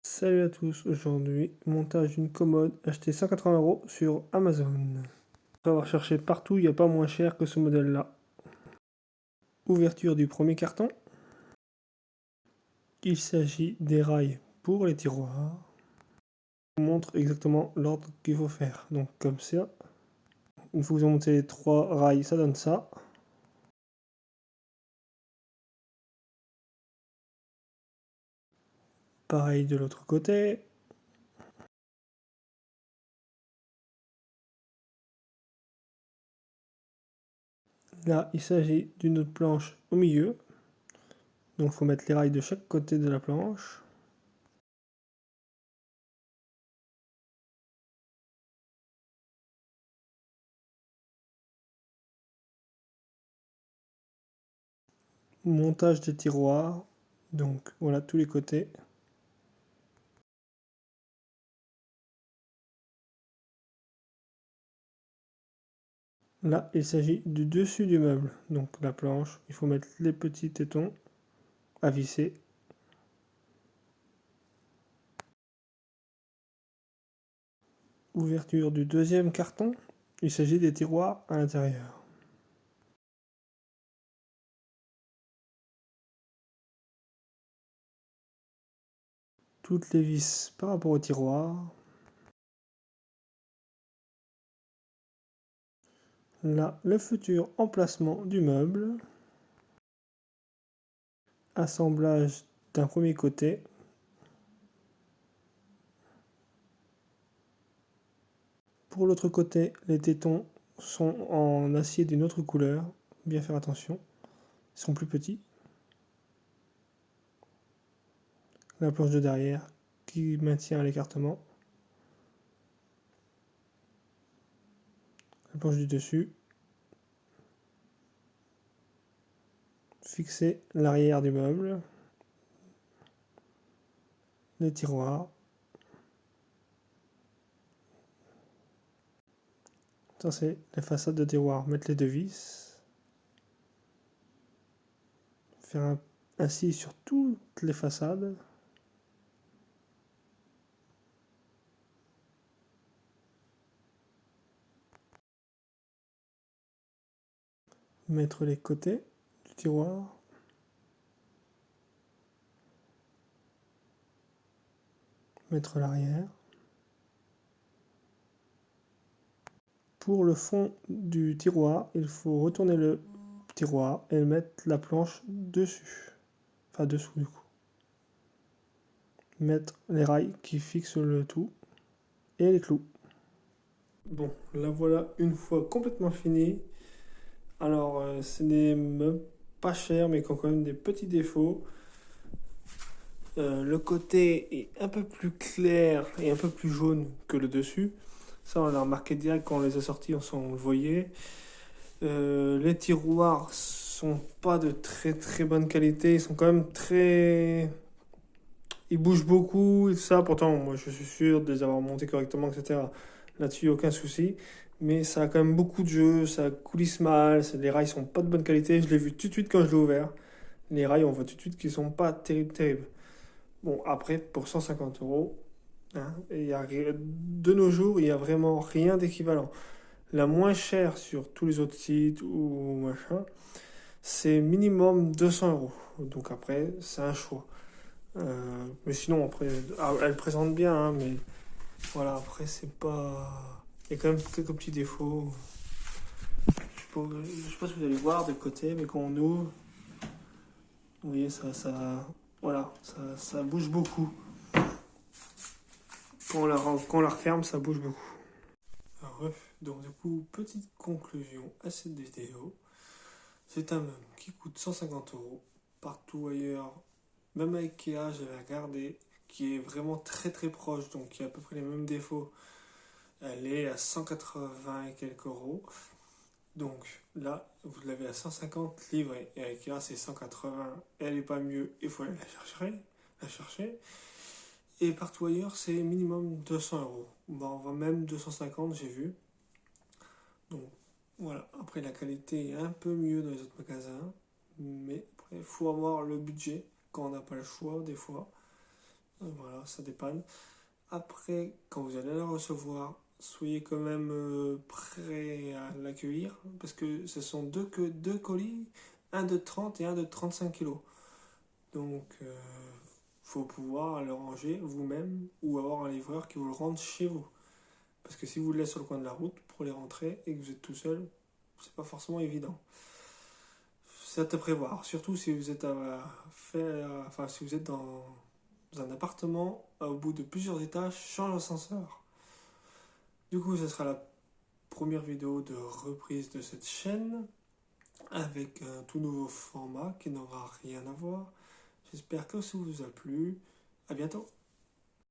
Salut à tous, aujourd'hui, montage d'une commode acheté 180 € sur Amazon. Après avoir cherché partout, il n'y a pas moins cher que ce modèle-là. Ouverture du premier carton. Il s'agit des rails pour les tiroirs. Je vous montre exactement l'ordre qu'il faut faire. Donc comme ça, une fois que vous avez monté les 3 rails, ça donne ça. Pareil de l'autre côté. Là, il s'agit d'une autre planche au milieu. Donc il faut mettre les rails de chaque côté de la planche. Montage des tiroirs. Donc voilà tous les côtés. Là, il s'agit du dessus du meuble, donc la planche. Il faut mettre les petits tétons à visser. Ouverture du deuxième carton. Il s'agit des tiroirs à l'intérieur. Toutes les vis par rapport au tiroir. Là, le futur emplacement du meuble. Assemblage d'un premier côté. Pour l'autre côté, les tétons sont en acier d'une autre couleur. Bien faire attention. Ils sont plus petits. La planche de derrière qui maintient l'écartement. La planche du dessus. Fixer l'arrière du meuble. Les tiroirs. Ça c'est les façades de tiroirs. Mettre les deux vis. Faire ainsi sur toutes les façades. Mettre les côtés du tiroir. Mettre l'arrière. Pour le fond du tiroir, il faut retourner le tiroir et mettre la planche dessus. Enfin dessous du coup. Mettre les rails qui fixent le tout et les clous. Bon, là voilà une fois complètement fini. Alors c'est des meubles pas chers mais qui ont quand même des petits défauts. Le côté est un peu plus clair et un peu plus jaune que le dessus. Ça, on l'a remarqué direct quand on les a sortis, on le voyait. Les tiroirs sont pas de très très bonne qualité. Ils sont quand même très... Ils bougent beaucoup et tout ça. Pourtant, moi, je suis sûr de les avoir montés correctement, etc. Là-dessus, aucun souci. Mais ça a quand même beaucoup de jeu. Ça coulisse mal. Les rails sont pas de bonne qualité. Je l'ai vu tout de suite quand je l'ai ouvert. Les rails, on voit tout de suite qu'ils sont pas terribles. Bon, après, pour 150 €, hein, de nos jours, il n'y a vraiment rien d'équivalent. La moins chère sur tous les autres sites ou machin, c'est minimum 200 €. Donc après, c'est un choix. Mais sinon, après, elle présente bien, hein, mais voilà, après, c'est pas. Il y a quand même quelques petits défauts. Je sais pas si vous allez voir de côté, mais quand on ouvre, vous voyez, voilà, ça bouge beaucoup. Quand on la referme, ça bouge beaucoup. Donc du coup, petite conclusion à cette vidéo. C'est un meuble qui coûte 150 € partout ailleurs. Même à Ikea, j'avais regardé, qui est vraiment très très proche, donc qui a à peu près les mêmes défauts. Elle est à 180 et quelques euros. Donc là, vous l'avez à 150 livré. Et à Ikea, c'est 180. Elle n'est pas mieux, il faut aller la chercher. Et partout ailleurs, c'est minimum 200 €. Bon, on va même 250, j'ai vu. Donc voilà, après la qualité est un peu mieux dans les autres magasins, mais après il faut avoir le budget quand on n'a pas le choix des fois. Voilà, ça dépanne. Après, quand vous allez la recevoir, soyez quand même prêt à l'accueillir, parce que ce sont deux colis, un de 30 et un de 35 kilos. Donc, faut pouvoir le ranger vous-même ou avoir un livreur qui vous le rende chez vous. Parce que si vous le laissez sur le coin de la route pour les rentrer et que vous êtes tout seul, c'est pas forcément évident. C'est à prévoir, surtout si vous êtes si vous êtes dans un appartement au bout de plusieurs étages sans l'ascenseur. Du coup, ce sera la première vidéo de reprise de cette chaîne avec un tout nouveau format qui n'aura rien à voir. J'espère que ça vous a plu. À bientôt.